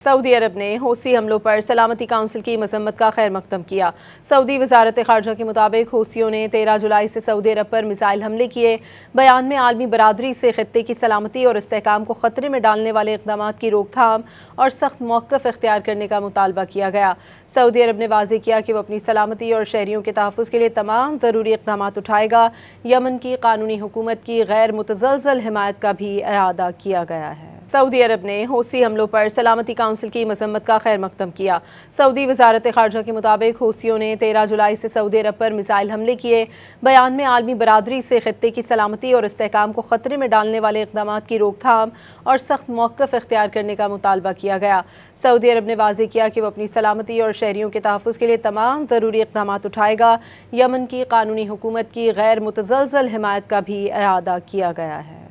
سعودی عرب نے حوثی حملوں پر سلامتی کونسل کی مذمت کا خیر مقدم کیا۔ سعودی وزارت خارجہ کے مطابق حوثیوں نے 13 جولائی سے سعودی عرب پر میزائل حملے کیے۔ بیان میں عالمی برادری سے خطے کی سلامتی اور استحکام کو خطرے میں ڈالنے والے اقدامات کی روک تھام اور سخت موقف اختیار کرنے کا مطالبہ کیا گیا۔ سعودی عرب نے واضح کیا کہ وہ اپنی سلامتی اور شہریوں کے تحفظ کے لیے تمام ضروری اقدامات اٹھائے گا۔ یمن کی قانونی حکومت کی غیر متزلزل حمایت کا بھی اعادہ کیا گیا ہے۔ سعودی عرب نے حوثی حملوں پر سلامتی کونسل کی مذمت کا خیر مقدم کیا۔ سعودی وزارت خارجہ کے مطابق حوثیوں نے 13 جولائی سے سعودی عرب پر میزائل حملے کیے۔ بیان میں عالمی برادری سے خطے کی سلامتی اور استحکام کو خطرے میں ڈالنے والے اقدامات کی روک تھام اور سخت موقف اختیار کرنے کا مطالبہ کیا گیا۔ سعودی عرب نے واضح کیا کہ وہ اپنی سلامتی اور شہریوں کے تحفظ کے لیے تمام ضروری اقدامات اٹھائے گا۔ یمن کی قانونی حکومت کی غیر متزلزل حمایت کا بھی اعادہ کیا گیا ہے۔